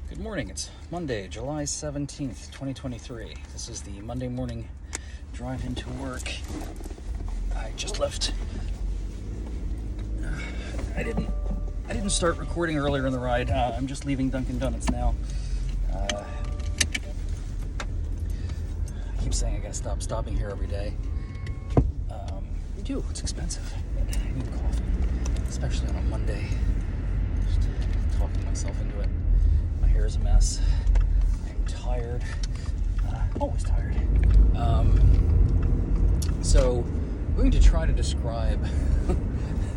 Good morning. It's Monday, July 17th, 2023. This is the Monday morning drive into work. I just left. I didn't start recording earlier in the ride. I'm just leaving Dunkin' Donuts now. I keep saying I gotta stop stopping here every day. I do. It's expensive. I need coffee, especially on a Monday. Just talking myself into it. My hair is a mess. I'm tired. Always tired. So I'm going to try to describe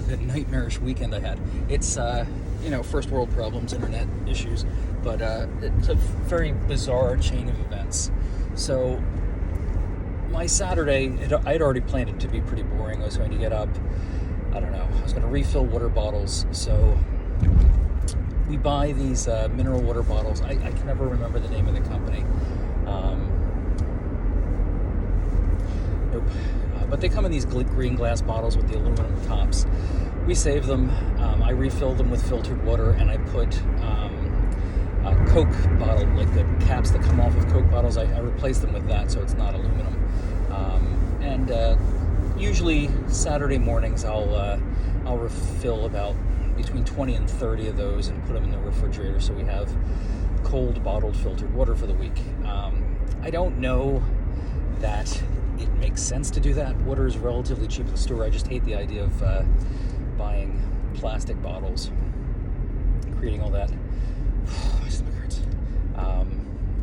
the nightmarish weekend I had. It's, first world problems, internet issues, but it's a very bizarre chain of events. So my Saturday, I had already planned it to be pretty boring. I was going to get up, I was going to refill water bottles. So we buy these mineral water bottles. I can never remember the name of the company. Nope. But they come in these green glass bottles with the aluminum tops. We save them. I refill them with filtered water, and I put a Coke bottle, like the caps that come off of Coke bottles. I replace them with that, so it's not aluminum. Usually Saturday mornings, I'll refill about between 20 and 30 of those and put them in the refrigerator so we have cold bottled filtered water for the week. I don't know that it makes sense to do that. Water is relatively cheap at the store. I just hate the idea of buying plastic bottles, creating all that my stomach hurts.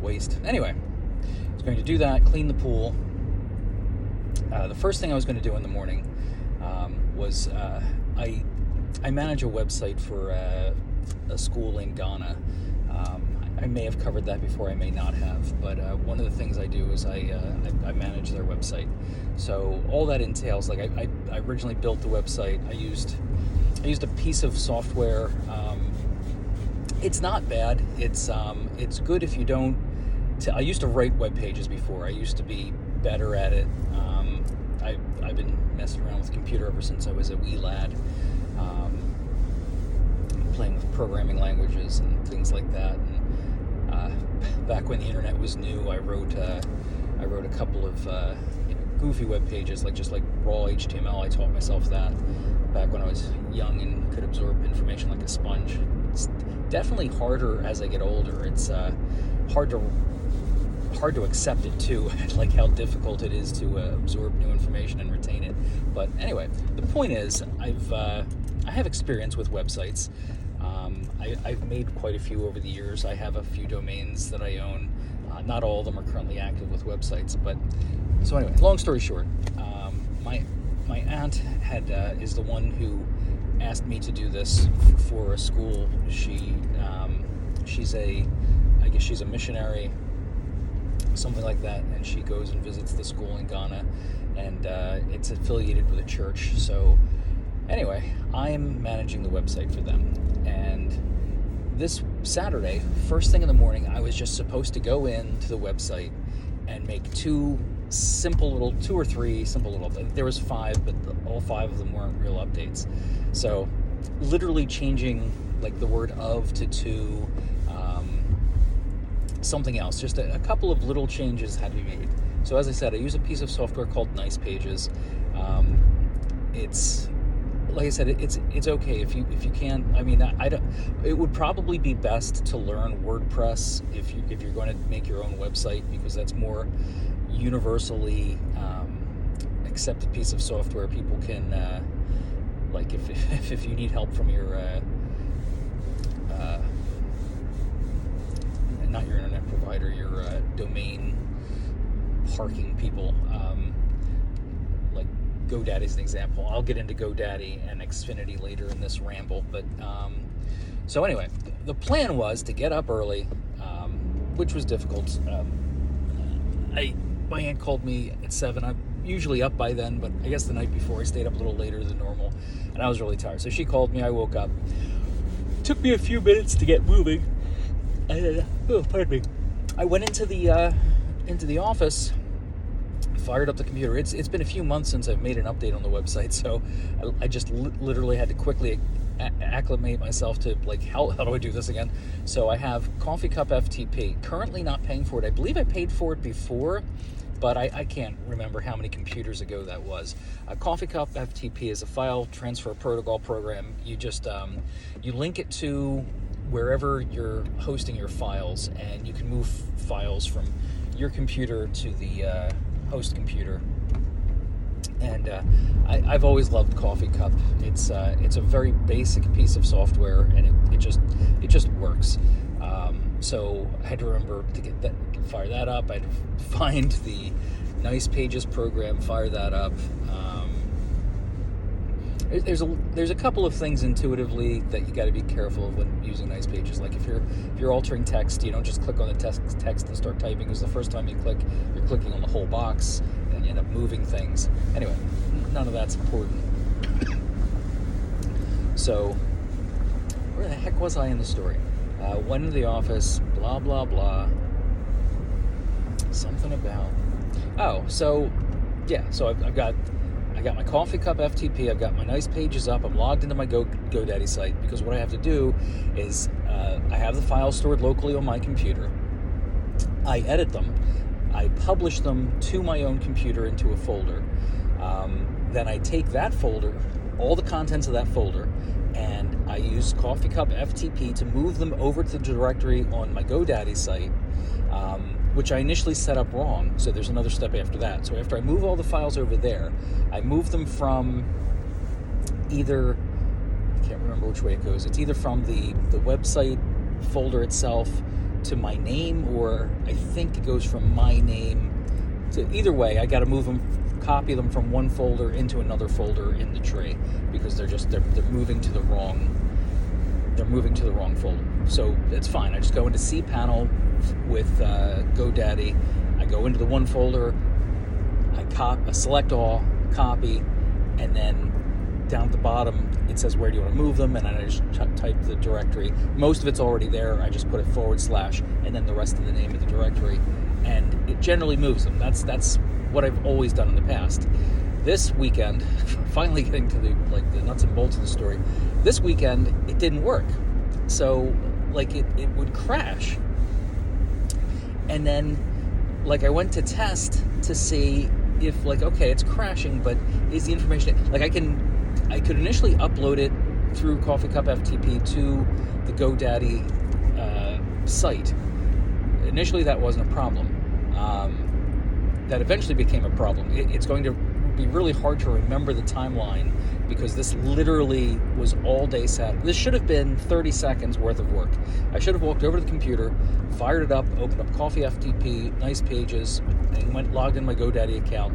Waste. Anyway, I was going to do that, clean the pool. The first thing I was going to do in the morning was I manage a website for a school in Ghana. I may have covered that before, I may not have, but one of the things I do is I manage their website. So all that entails, like I originally built the website. I used a piece of software. It's not bad. It's good if you don't. I used to write web pages before. I used to be better at it. I've been messing around with the computer ever since I was a wee lad. Playing with programming languages and things like that. And back when the internet was new, I wrote a couple of goofy web pages, just like raw HTML. I taught myself that back when I was young and could absorb information like a sponge. It's definitely harder as I get older. It's hard to accept it too, like how difficult it is to absorb new information and retain it. But anyway, the point is, I have experience with websites. I've made quite a few over the years. I have a few domains that I own. Not all of them are currently active with websites, but so anyway, long story short, my aunt is the one who asked me to do this for a school. She's a missionary, something like that, and she goes and visits the school in Ghana, and it's affiliated with a church. So anyway, I'm managing the website for them, and this Saturday, first thing in the morning, I was just supposed to go into the website and make two or three simple little, there was 5, but all 5 of them weren't real updates. So literally changing like the word of to something else. Just a couple of little changes had to be made. So as I said, I use a piece of software called Nice Pages. It's, like I said, it's okay if you can't. I mean, it would probably be best to learn WordPress if you're going to make your own website, because that's more universally accepted piece of software. People can if you need help from your not your internet provider, your domain parking people. Like GoDaddy is an example. I'll get into GoDaddy and Xfinity later in this ramble. But so anyway, the plan was to get up early, which was difficult. My aunt called me at 7. I'm usually up by then, but I guess the night before I stayed up a little later than normal, and I was really tired. So she called me. I woke up. It took me a few minutes to get moving. Pardon me. I went into the office, fired up the computer. It's been a few months since I've made an update on the website, so I just literally had to quickly acclimate myself to, like, how do I do this again? So I have Coffee Cup FTP. Currently not paying for it. I believe I paid for it before, but I can't remember how many computers ago that was. Coffee Cup FTP is a file transfer protocol program. You just you link it to wherever you're hosting your files, and you can move files from your computer to the host computer. And I've always loved Coffee Cup. It's a very basic piece of software, and it just works. So I had to remember to fire that up. I had to find the Nice Pages program, fire that up. There's a couple of things intuitively that you got to be careful of when using Nice Pages. Like if you're altering text, you don't just click on the text and start typing, because the first time you click, you're clicking on the whole box, and you end up moving things. Anyway, none of that's important. So where the heck was I in the story? Went into the office, blah blah blah. Something about so I got my Coffee Cup FTP. I've got my Nice Pages up. I'm logged into my GoDaddy site, because what I have to do is I have the files stored locally on my computer. I edit them. I publish them to my own computer into a folder. Then I take that folder, all the contents of that folder, and I use Coffee Cup FTP to move them over to the directory on my GoDaddy site, which I initially set up wrong. So there's another step after that. So after I move all the files over there, I move them from either, I can't remember which way it goes. It's either from the website folder itself to my name, or I think it goes from my name to, either way, I got to move them, copy them from one folder into another folder in the tray, because they're moving to the wrong folder. So it's fine. I just go into cPanel with GoDaddy. I go into the one folder, I select all, copy, and then down at the bottom it says where do you want to move them, and I just type the directory. Most of it's already there. I just put it / and then the rest of the name of the directory, and it generally moves them. That's what I've always done in the past. This weekend, finally getting to the nuts and bolts of the story, this weekend it didn't work. So it would crash. And then I went to test to see if okay, it's crashing, but is the information, I could initially upload it through Coffee Cup FTP to the GoDaddy site. Initially that wasn't a problem. That eventually became a problem. It's going to be really hard to remember the timeline, because this literally was all day Saturday. This should have been 30 seconds worth of work. I should have walked over to the computer, fired it up, opened up Coffee FTP, Nice Pages, and logged in my GoDaddy account.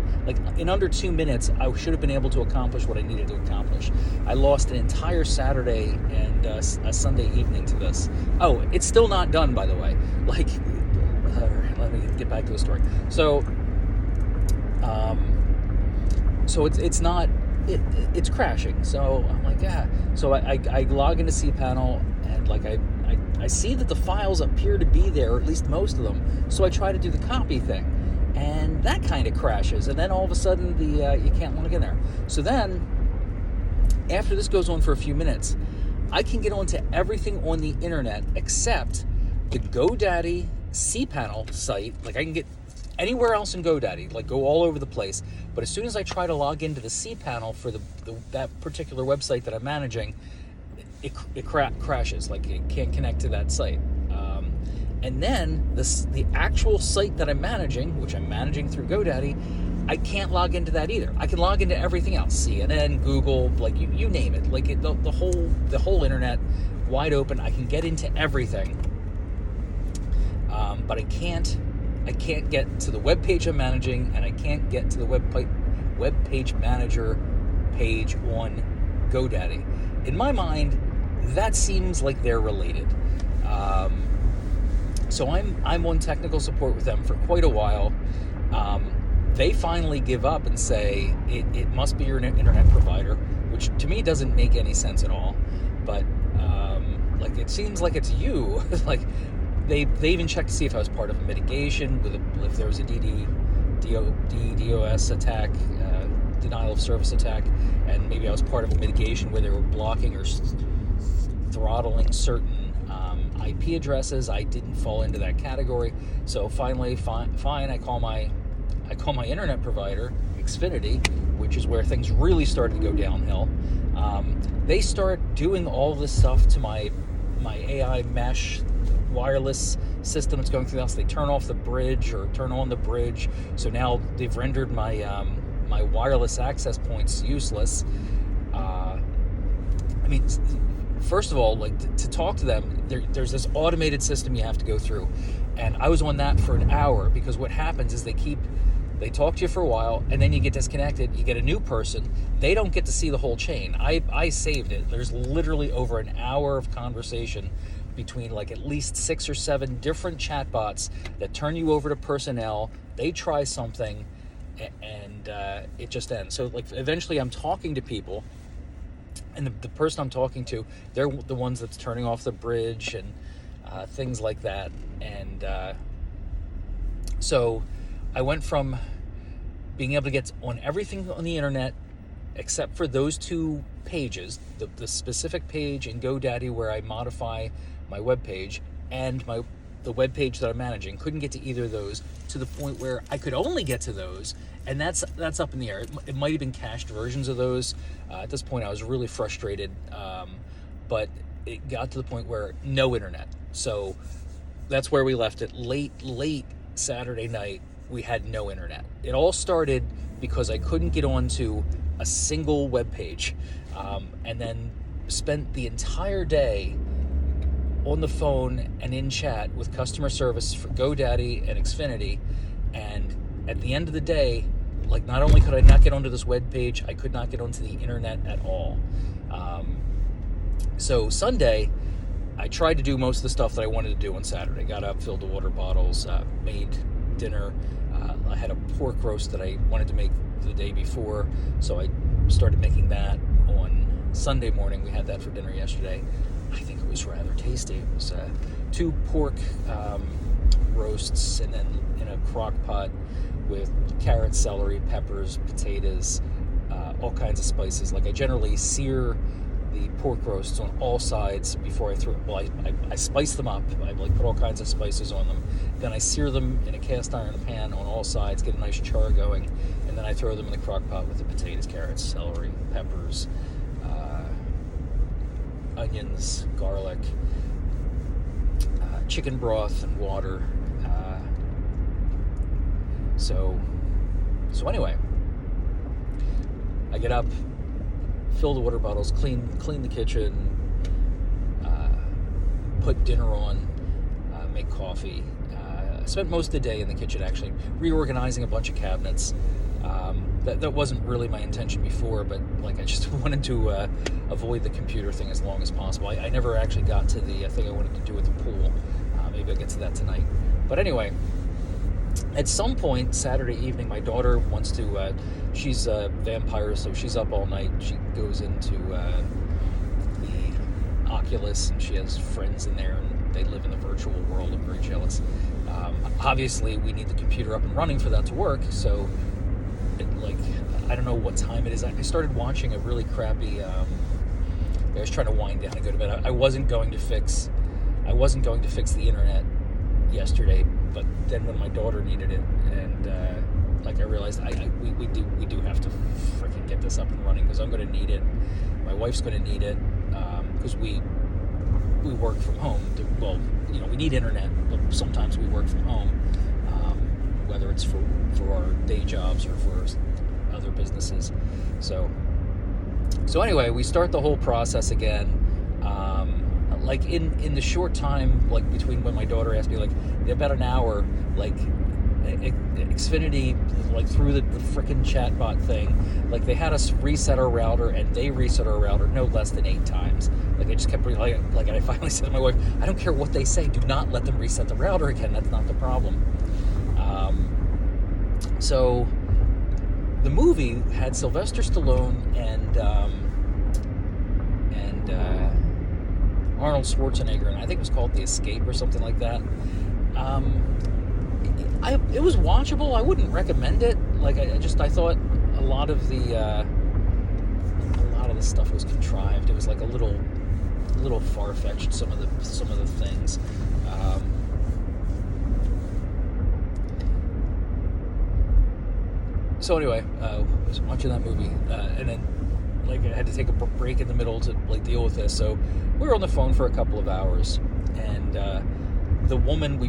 In under 2 minutes, I should have been able to accomplish what I needed to accomplish. I lost an entire Saturday and a Sunday evening to this. Oh, it's still not done, by the way. Let me get back to the story. So it's not, it's crashing. So I'm like, yeah. So I log into cPanel, and I see that the files appear to be there, or at least most of them. So I try to do the copy thing, and that kind of crashes. And then all of a sudden you can't log in there. So then after this goes on for a few minutes, I can get onto everything on the internet except the GoDaddy cPanel site. I can get anywhere else in GoDaddy, go all over the place. But as soon as I try to log into the cPanel for that particular website that I'm managing, it crashes. It can't connect to that site. And then the actual site that I'm managing, which I'm managing through GoDaddy, I can't log into that either. I can log into everything else, CNN, Google, you name it. The whole internet, wide open. I can get into everything, but I can't get to the web page I'm managing, and I can't get to the web page manager page on GoDaddy. In my mind, that seems like they're related. So I'm on technical support with them for quite a while. They finally give up and say it must be your internet provider, which to me doesn't make any sense at all. But it seems like it's you. They even checked to see if I was part of a mitigation, if there was a DDoS attack, denial of service attack, and maybe I was part of a mitigation where they were blocking or throttling certain IP addresses. I didn't fall into that category. So finally, fine, I call my internet provider, Xfinity, which is where things really started to go downhill. They start doing all this stuff to my AI mesh wireless system that's going through the house. They turn off the bridge or turn on the bridge. So now they've rendered my my wireless access points useless. I mean, first of all, like to talk to them, there's this automated system you have to go through, and I was on that for an hour because what happens is they talk to you for a while, and then you get disconnected. You get a new person. They don't get to see the whole chain. I saved it. There's literally over an hour of conversation between like at least 6 or 7 different chatbots that turn you over to personnel. They try something, and it just ends. So like eventually I'm talking to people, and the person I'm talking to, they're the ones that's turning off the bridge and things like that. And so I went from being able to get on everything on the internet except for those 2 pages, the specific page in GoDaddy where I modify my web page and the web page that I'm managing. Couldn't get to either of those, to the point where I could only get to those, and that's up in the air. It might have been cached versions of those. At this point I was really frustrated, but it got to the point where no internet. So that's where we left it. Late Saturday night, we had no internet. It all started because I couldn't get onto a single web page, and then spent the entire day on the phone and in chat with customer service for GoDaddy and Xfinity. And at the end of the day, like, not only could I not get onto this web page, I could not get onto the internet at all. So Sunday, I tried to do most of the stuff that I wanted to do on Saturday. Got up, filled the water bottles, made dinner. I had a pork roast that I wanted to make the day before, so I started making that on Sunday morning. We had that for dinner yesterday. I think it was rather tasty. It was 2 pork roasts, and then in a crock pot with carrots, celery, peppers, potatoes, all kinds of spices. Like, I generally sear the pork roasts on all sides before I throw. Well, I spice them up. I like put all kinds of spices on them. Then I sear them in a cast iron pan on all sides, get a nice char going, and then I throw them in the crock pot with the potatoes, carrots, celery, peppers, onions, garlic, chicken broth, and water. So anyway, I get up, fill the water bottles, clean the kitchen, put dinner on, make coffee. I spent most of the day in the kitchen actually reorganizing a bunch of cabinets. That wasn't really my intention before, but like, I just wanted to avoid the computer thing as long as possible. I never actually got to the thing I wanted to do with the pool. Maybe I'll get to that tonight. But anyway, at some point Saturday evening, my daughter wants to, she's a vampire, so she's up all night. She goes into the Oculus, and she has friends in there, and they live in the virtual world. I'm very jealous. Obviously, we need the computer up and running for that to work, so I don't know what time it is. I started watching a really crappy, I was trying to wind down and go to bed. I wasn't going to fix the internet yesterday, but then when my daughter needed it, and I realized we do have to freaking get this up and running, because I'm going to need it. My wife's going to need it, because we work from home. Well, we need internet, but sometimes we work from home, whether it's for our day jobs or for other businesses. So anyway, we start the whole process again. Like in the short time, like between when my daughter asked me, like about an hour, like Xfinity, like through the frickin' chatbot thing, like they had us reset our router, and they reset our router no less than 8 times. Like, I just kept and I finally said to my wife, I don't care what they say, do not let them reset the router again. That's not the problem. So the movie had Sylvester Stallone and Arnold Schwarzenegger, and I think it was called The Escape or something like that. It was watchable. I wouldn't recommend it. Like, I thought a lot of the stuff was contrived. It was like a little a little far-fetched, some of the things. So anyway, I was watching that movie, and then I had to take a break in the middle to deal with this. So we were on the phone for a couple of hours, and the woman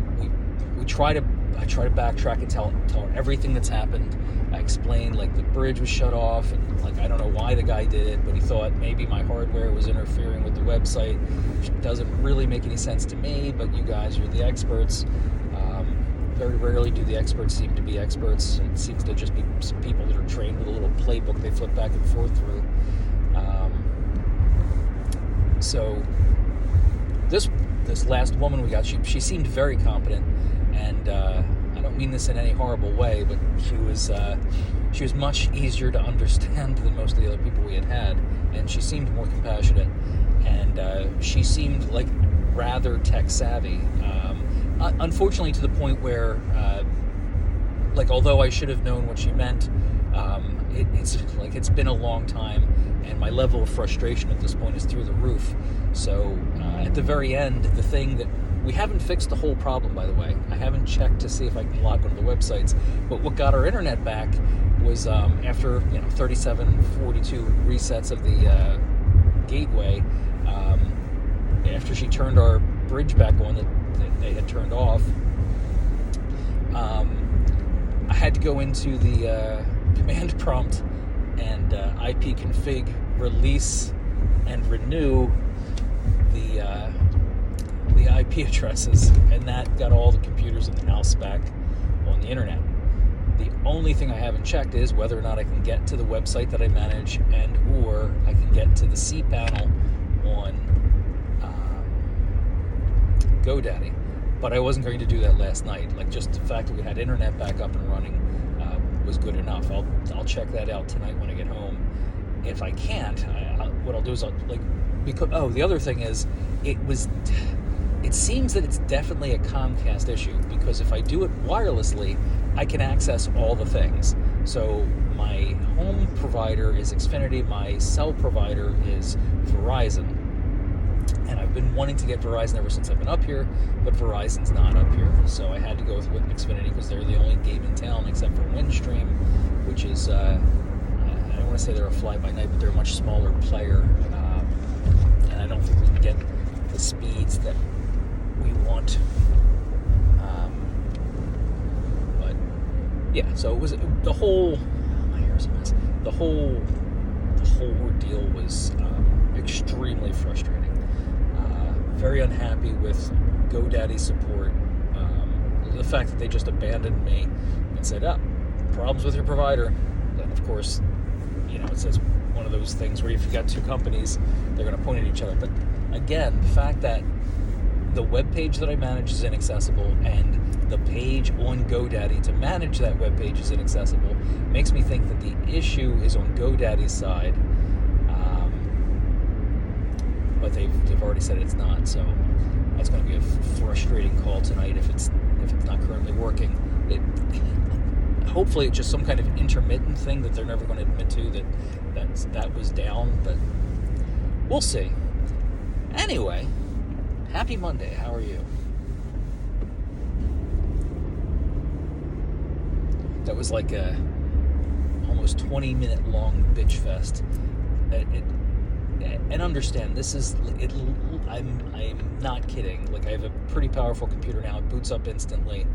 I try to backtrack and tell her everything that's happened. I explained the bridge was shut off, and I don't know why the guy did it, but he thought maybe my hardware was interfering with the website, which doesn't really make any sense to me. But you guys, you're the experts. Very rarely do the experts seem to be experts. It seems to just be some people that are trained with a little playbook they flip back and forth through. So this last woman we got, she seemed very competent, and I don't mean this in any horrible way, but she was much easier to understand than most of the other people we had, and she seemed more compassionate, and she seemed rather tech savvy. Unfortunately, to the point where, although I should have known what she meant, it's been a long time, and my level of frustration at this point is through the roof. So at the very end, the thing that we haven't fixed the whole problem, by the way. I haven't checked to see if I can log onto the websites, but what got our internet back was after 37, 42 resets of the gateway. After she turned our bridge back on that they had turned off, I had to go into the command prompt and ipconfig release and renew the IP addresses, and that got all the computers in the house back on the internet. The only thing I haven't checked is whether or not I can get to the website that I manage, and or I can get to the cPanel on GoDaddy. But I wasn't going to do that last night. Just the fact that we had internet back up and running was good enough. I'll check that out tonight when I get home. If I can't, what I'll do is because the other thing is it seems that it's definitely a Comcast issue, because if I do it wirelessly, I can access all the things. So my home provider is Xfinity, my cell provider is Verizon. And I've been wanting to get Verizon ever since I've been up here, but Verizon's not up here. So I had to go with Xfinity because they're the only game in town except for Windstream, which is, I don't want to say they're a fly-by-night, but they're a much smaller player. And I don't think we can get the speeds that we want. But yeah, so it was the whole, my hair's a mess. The whole ordeal was extremely frustrating. Very unhappy with GoDaddy support. The fact that they just abandoned me and said, problems with your provider. And of course, it says one of those things where if you've got two companies, they're going to point at each other. But again, the fact that the web page that I manage is inaccessible and the page on GoDaddy to manage that web page is inaccessible makes me think that the issue is on GoDaddy's side. But they've already said it's not, so that's going to be a frustrating call tonight if it's not currently working. Hopefully it's just some kind of intermittent thing that they're never going to admit to that was down, but we'll see. Anyway, happy Monday. How are you? That was like a almost 20-minute long bitch fest. And understand, this is it. I'm not kidding. I have a pretty powerful computer now. It boots up instantly.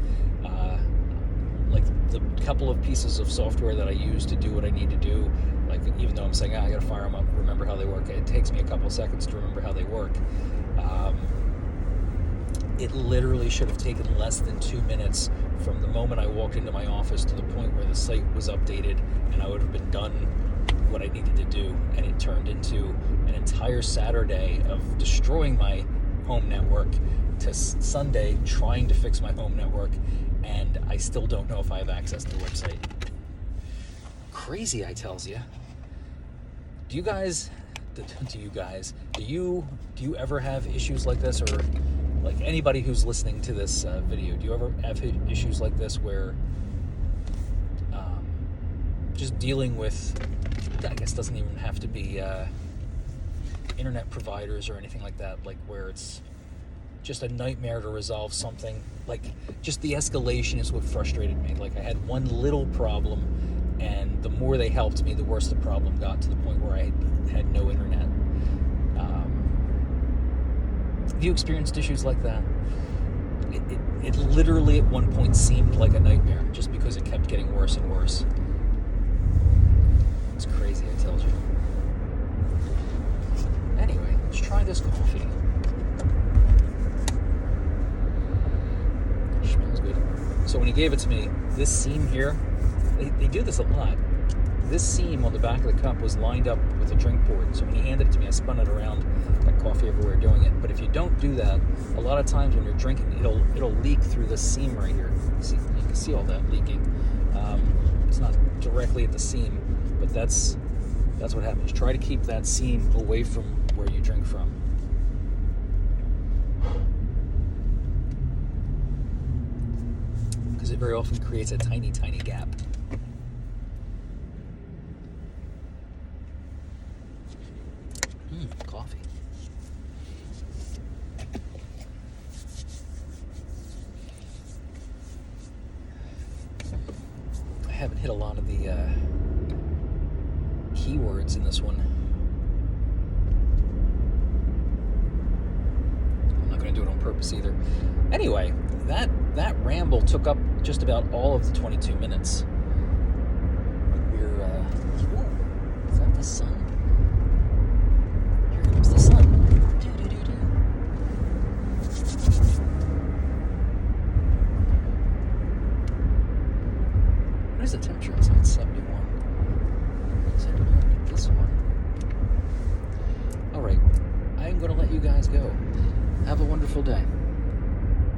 The couple of pieces of software that I use to do what I need to do, even though I'm saying I gotta fire them up, remember how they work. It takes me a couple of seconds to remember how they work. It literally should have taken less than 2 minutes from the moment I walked into my office to the point where the site was updated, and I would have been done what I needed to do, and it turned into an entire Saturday of destroying my home network to Sunday trying to fix my home network, and I still don't know if I have access to the website. Crazy, I tells you. Do you ever have issues like this, or anybody who's listening to this video, do you ever have issues like this where just dealing with, I guess doesn't even have to be internet providers or anything like that, like where it's just a nightmare to resolve something. Like, just the escalation is what frustrated me. Like, I had one little problem, and the more they helped me, the worse the problem got, to the point where I had no internet. Have you experienced issues like that? It literally at one point seemed like a nightmare, just because it kept getting worse and worse. It's crazy, I tell you. Anyway, let's try this coffee. Smells good. So when he gave it to me, this seam here, they do this a lot. This seam on the back of the cup was lined up with a drink board. So when he handed it to me, I spun it around, like coffee everywhere doing it. But if you don't do that, a lot of times when you're drinking, it'll leak through this seam right here. See, you can see all that leaking. It's not directly at the seam, but that's what happens. Try to keep that seam away from where you drink from. Because it very often creates a tiny, tiny gap. Coffee. I haven't hit a lot of the keywords in this one. I'm not going to do it on purpose either. Anyway, that ramble took up just about all of the 22 minutes. Is that the sun? Here comes the sun. What is the temperature? It's at 71. So I'm going to make this one. Alright, I'm going to let you guys go. Have a wonderful day.